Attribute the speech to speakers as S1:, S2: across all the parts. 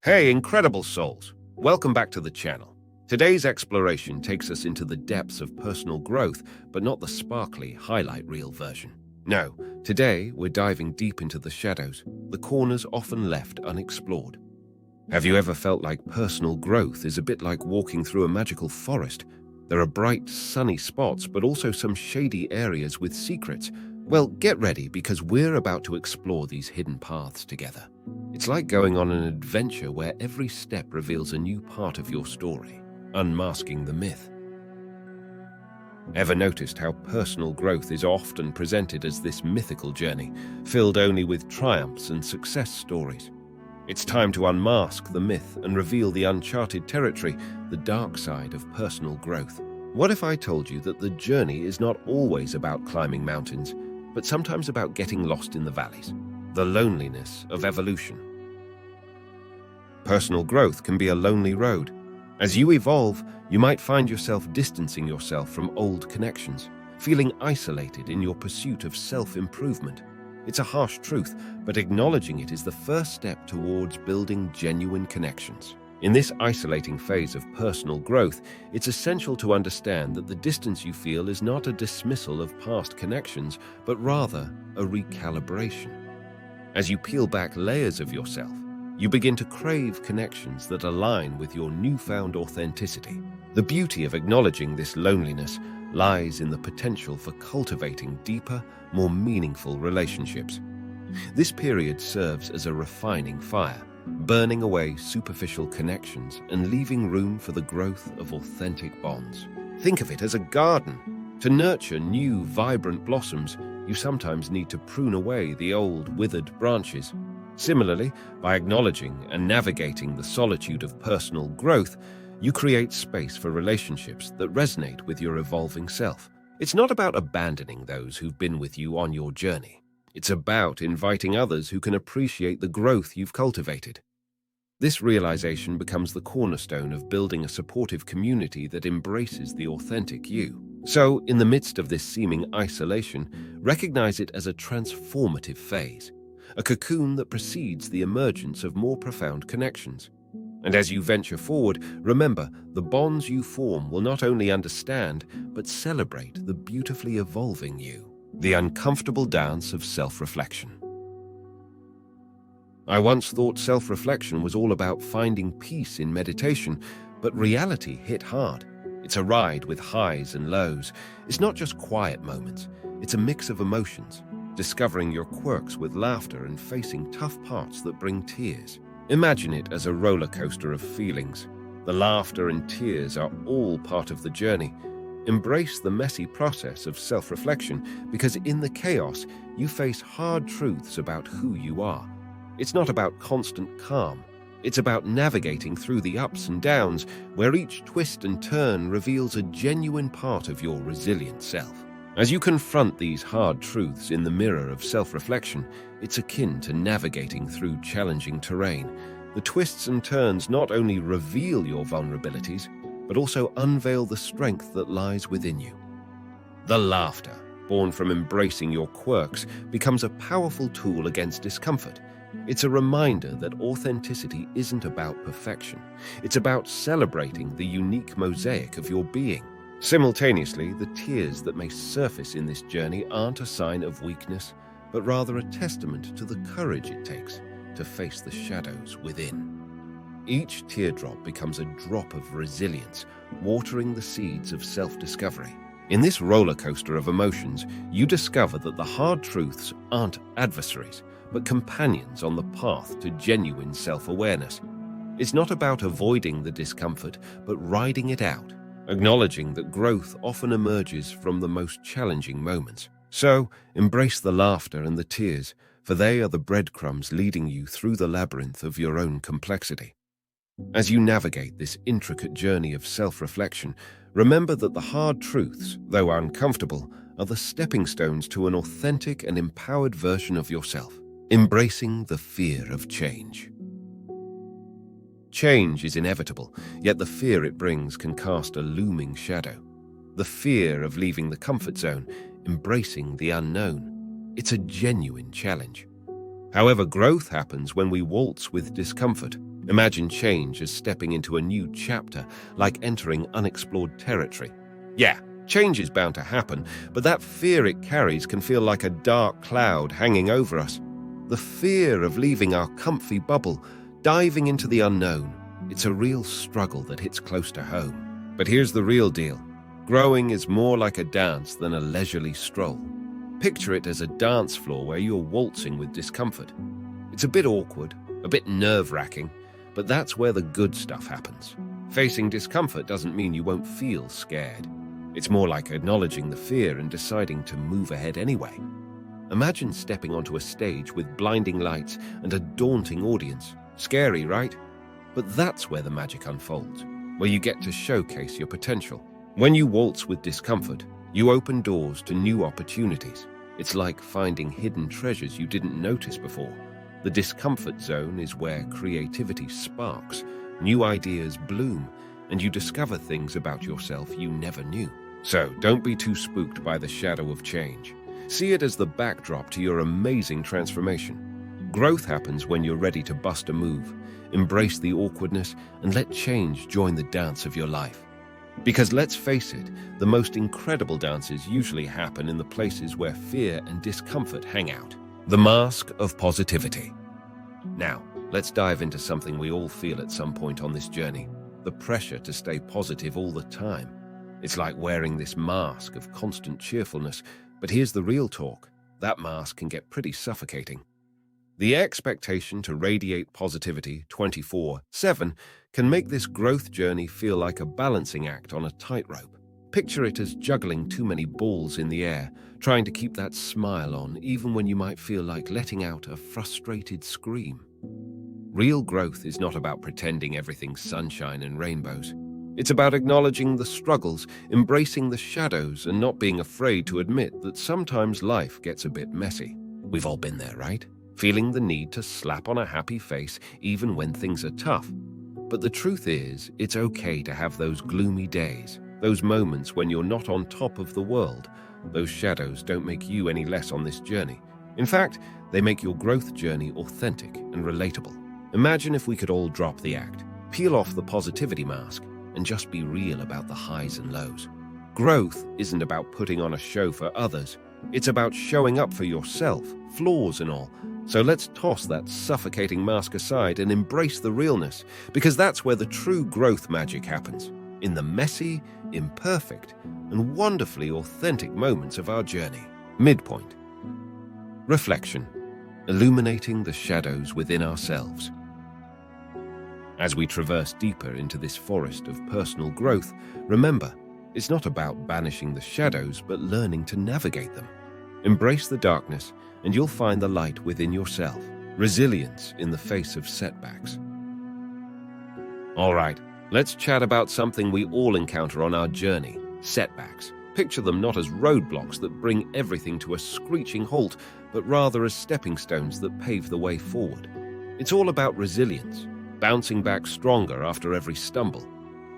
S1: Hey, incredible souls! Welcome back to the channel. Today's exploration takes us into the depths of personal growth, but not the sparkly highlight reel version. No, today we're diving deep into the shadows, the corners often left unexplored. Have you ever felt like personal growth is a bit like walking through a magical forest? There are bright, sunny spots, but also some shady areas with secrets. Well, get ready because we're about to explore these hidden paths together. It's like going on an adventure where every step reveals a new part of your story, unmasking the myth. Ever noticed how personal growth is often presented as this mythical journey, filled only with triumphs and success stories? It's time to unmask the myth and reveal the uncharted territory, the dark side of personal growth. What if I told you that the journey is not always about climbing mountains, but sometimes about getting lost in the valleys, the loneliness of evolution? Personal growth can be a lonely road. As you evolve, you might find yourself distancing yourself from old connections, feeling isolated in your pursuit of self-improvement. It's a harsh truth, but acknowledging it is the first step towards building genuine connections. In this isolating phase of personal growth, it's essential to understand that the distance you feel is not a dismissal of past connections, but rather a recalibration. As you peel back layers of yourself, you begin to crave connections that align with your newfound authenticity. The beauty of acknowledging this loneliness lies in the potential for cultivating deeper, more meaningful relationships. This period serves as a refining fire, burning away superficial connections and leaving room for the growth of authentic bonds. Think of it as a garden. To nurture new, vibrant blossoms, you sometimes need to prune away the old, withered branches. Similarly, by acknowledging and navigating the solitude of personal growth, you create space for relationships that resonate with your evolving self. It's not about abandoning those who've been with you on your journey. It's about inviting others who can appreciate the growth you've cultivated. This realization becomes the cornerstone of building a supportive community that embraces the authentic you. So, in the midst of this seeming isolation, recognize it as a transformative phase, a cocoon that precedes the emergence of more profound connections. And as you venture forward, remember, the bonds you form will not only understand, but celebrate the beautifully evolving you, the uncomfortable dance of self-reflection. I once thought self-reflection was all about finding peace in meditation, but reality hit hard. It's a ride with highs and lows. It's not just quiet moments. It's a mix of emotions, discovering your quirks with laughter and facing tough parts that bring tears. Imagine it as a roller coaster of feelings. The laughter and tears are all part of the journey. Embrace the messy process of self-reflection because in the chaos, you face hard truths about who you are. It's not about constant calm. It's about navigating through the ups and downs, where each twist and turn reveals a genuine part of your resilient self. As you confront these hard truths in the mirror of self-reflection, it's akin to navigating through challenging terrain. The twists and turns not only reveal your vulnerabilities, but also unveil the strength that lies within you. The laughter, born from embracing your quirks, becomes a powerful tool against discomfort. It's a reminder that authenticity isn't about perfection. It's about celebrating the unique mosaic of your being. Simultaneously, the tears that may surface in this journey aren't a sign of weakness, but rather a testament to the courage it takes to face the shadows within. Each teardrop becomes a drop of resilience, watering the seeds of self-discovery. In this roller coaster of emotions, you discover that the hard truths aren't adversaries, but companions on the path to genuine self-awareness. It's not about avoiding the discomfort, but riding it out, acknowledging that growth often emerges from the most challenging moments. So, embrace the laughter and the tears, for they are the breadcrumbs leading you through the labyrinth of your own complexity. As you navigate this intricate journey of self-reflection, remember that the hard truths, though uncomfortable, are the stepping stones to an authentic and empowered version of yourself, embracing the fear of change. Change is inevitable, yet the fear it brings can cast a looming shadow. The fear of leaving the comfort zone, embracing the unknown. It's a genuine challenge. However, growth happens when we waltz with discomfort. Imagine change as stepping into a new chapter, like entering unexplored territory. Yeah, change is bound to happen, but that fear it carries can feel like a dark cloud hanging over us. The fear of leaving our comfy bubble, diving into the unknown. It's a real struggle that hits close to home. But here's the real deal. Growing is more like a dance than a leisurely stroll. Picture it as a dance floor where you're waltzing with discomfort. It's a bit awkward, a bit nerve-wracking, but that's where the good stuff happens. Facing discomfort doesn't mean you won't feel scared. It's more like acknowledging the fear and deciding to move ahead anyway. Imagine stepping onto a stage with blinding lights and a daunting audience. Scary, right? But that's where the magic unfolds, where you get to showcase your potential. When you waltz with discomfort, you open doors to new opportunities. It's like finding hidden treasures you didn't notice before. The discomfort zone is where creativity sparks, new ideas bloom, and you discover things about yourself you never knew. So don't be too spooked by the shadow of change. See it as the backdrop to your amazing transformation. Growth happens when you're ready to bust a move, embrace the awkwardness, and let change join the dance of your life. Because let's face it, the most incredible dances usually happen in the places where fear and discomfort hang out. The mask of positivity. Now, let's dive into something we all feel at some point on this journey: the pressure to stay positive all the time. It's like wearing this mask of constant cheerfulness, but here's the real talk. That mask can get pretty suffocating. The expectation to radiate positivity 24/7 can make this growth journey feel like a balancing act on a tightrope. Picture it as juggling too many balls in the air, trying to keep that smile on even when you might feel like letting out a frustrated scream. Real growth is not about pretending everything's sunshine and rainbows. It's about acknowledging the struggles, embracing the shadows, and not being afraid to admit that sometimes life gets a bit messy. We've all been there, right? Feeling the need to slap on a happy face even when things are tough. But the truth is, it's okay to have those gloomy days, those moments when you're not on top of the world. Those shadows don't make you any less on this journey. In fact, they make your growth journey authentic and relatable. Imagine if we could all drop the act, peel off the positivity mask, and just be real about the highs and lows. Growth isn't about putting on a show for others. It's about showing up for yourself, flaws and all. So let's toss that suffocating mask aside and embrace the realness, because that's where the true growth magic happens, in the messy, imperfect, and wonderfully authentic moments of our journey. Midpoint. Reflection. Illuminating the shadows within ourselves. As we traverse deeper into this forest of personal growth, remember, it's not about banishing the shadows, but learning to navigate them. Embrace the darkness, and you'll find the light within yourself. Resilience in the face of setbacks. All right, let's chat about something we all encounter on our journey: setbacks. Picture them not as roadblocks that bring everything to a screeching halt, but rather as stepping stones that pave the way forward. It's all about resilience, bouncing back stronger after every stumble.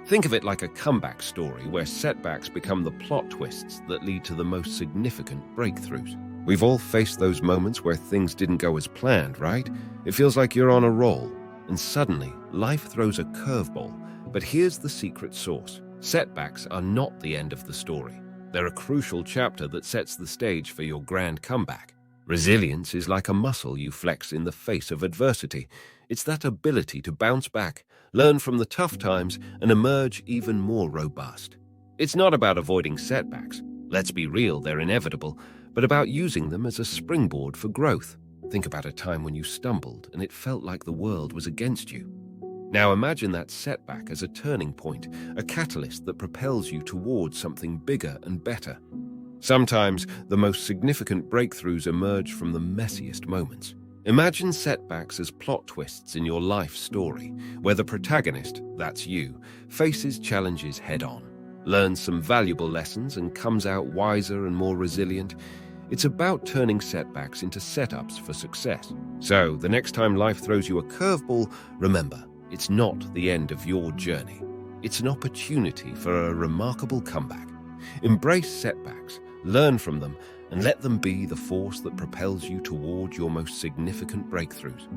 S1: Think of it like a comeback story where setbacks become the plot twists that lead to the most significant breakthroughs. We've all faced those moments where things didn't go as planned, right? It feels like you're on a roll, and suddenly life throws a curveball. But here's the secret sauce. Setbacks are not the end of the story. They're a crucial chapter that sets the stage for your grand comeback. Resilience is like a muscle you flex in the face of adversity. It's that ability to bounce back, learn from the tough times, and emerge even more robust. It's not about avoiding setbacks. Let's be real, they're inevitable, but about using them as a springboard for growth. Think about a time when you stumbled and it felt like the world was against you. Now imagine that setback as a turning point, a catalyst that propels you towards something bigger and better. Sometimes the most significant breakthroughs emerge from the messiest moments. Imagine setbacks as plot twists in your life story, where the protagonist, that's you, faces challenges head-on, learns some valuable lessons, and comes out wiser and more resilient. It's about turning setbacks into setups for success. So, the next time life throws you a curveball, remember, it's not the end of your journey. It's an opportunity for a remarkable comeback. Embrace setbacks, learn from them, and let them be the force that propels you toward your most significant breakthroughs.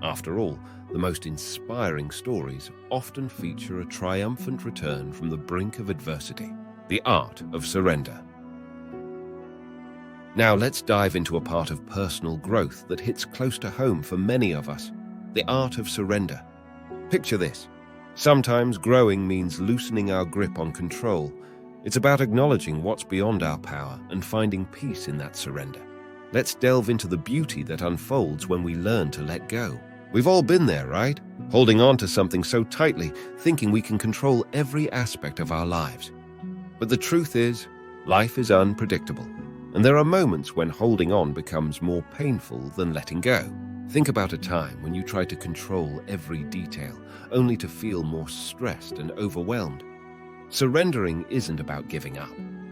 S1: After all, the the most inspiring stories often feature a triumphant return from the brink of adversity, the art of surrender. Now let's dive into a part of personal growth that hits close to home for many of us, the art of surrender. Picture this. Sometimes growing means loosening our grip on control. It's about acknowledging what's beyond our power and finding peace in that surrender. Let's delve into the beauty that unfolds when we learn to let go. We've all been there, right? Holding on to something so tightly, thinking we can control every aspect of our lives. But the truth is, life is unpredictable, and there are moments when holding on becomes more painful than letting go. Think about a time when you tried to control every detail, only to feel more stressed and overwhelmed. Surrendering isn't about giving up.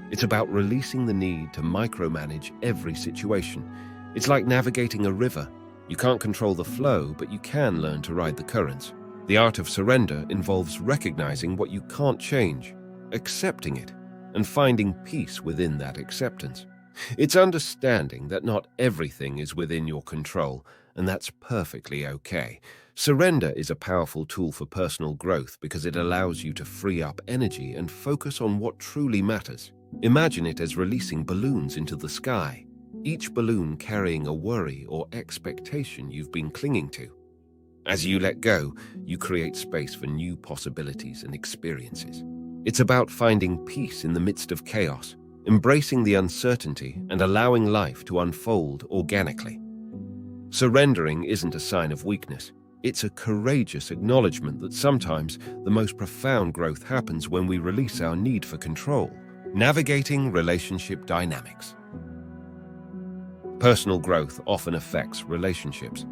S1: It's about releasing the need to micromanage every situation. It's like navigating a river. You can't control the flow, but you can learn to ride the currents. The art of surrender involves recognizing what you can't change, accepting it, and finding peace within that acceptance. It's understanding that not everything is within your control, and that's perfectly okay. Surrender is a powerful tool for personal growth because it allows you to free up energy and focus on what truly matters. Imagine it as releasing balloons into the sky, each balloon carrying a worry or expectation you've been clinging to. As you let go, you create space for new possibilities and experiences. It's about finding peace in the midst of chaos, embracing the uncertainty and allowing life to unfold organically. Surrendering isn't a sign of weakness. It's a courageous acknowledgement that sometimes the most profound growth happens when we release our need for control. Navigating relationship dynamics. Personal growth often affects relationships.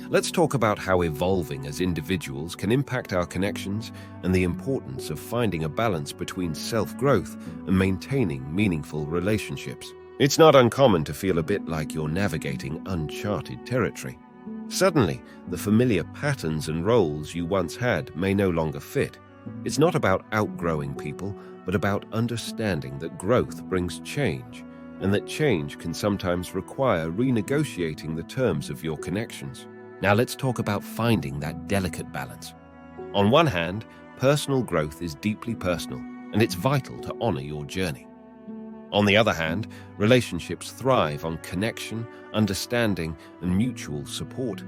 S1: Let's talk about how evolving as individuals can impact our connections and the importance of finding a balance between self-growth and maintaining meaningful relationships. It's not uncommon to feel a bit like you're navigating uncharted territory. Suddenly, the familiar patterns and roles you once had may no longer fit. It's not about outgrowing people, but about understanding that growth brings change, and that change can sometimes require renegotiating the terms of your connections. Now let's talk about finding that delicate balance. On one hand, personal growth is deeply personal, and it's vital to honor your journey. On the other hand, relationships thrive on connection, understanding, and mutual support.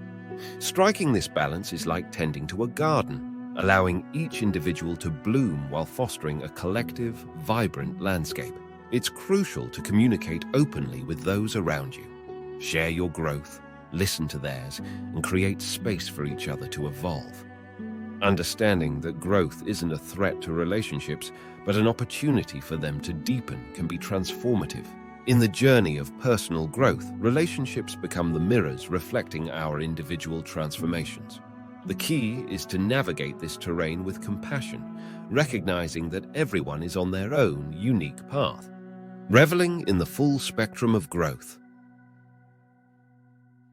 S1: Striking this balance is like tending to a garden, allowing each individual to bloom while fostering a collective, vibrant landscape. It's crucial to communicate openly with those around you. Share your growth, listen to theirs, and create space for each other to evolve. Understanding that growth isn't a threat to relationships, but an opportunity for them to deepen can be transformative. In the journey of personal growth, relationships become the mirrors reflecting our individual transformations. The key is to navigate this terrain with compassion, recognizing that everyone is on their own unique path, reveling in the full spectrum of growth.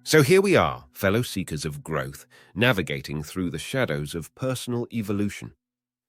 S1: So here we are, fellow seekers of growth, navigating through the shadows of personal evolution.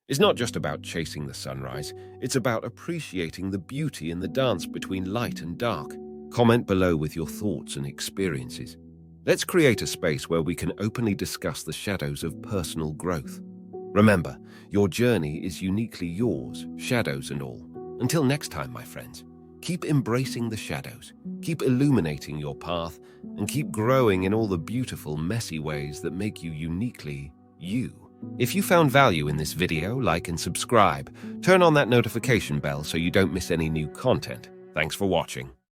S1: It's not just about chasing the sunrise, it's about appreciating the beauty in the dance between light and dark. Comment below with your thoughts and experiences. Let's create a space where we can openly discuss the shadows of personal growth. Remember, your journey is uniquely yours, shadows and all. Until next time, my friends, keep embracing the shadows, keep illuminating your path, and keep growing in all the beautiful, messy ways that make you uniquely you. If you found value in this video, like and subscribe. Turn on that notification bell so you don't miss any new content. Thanks for watching.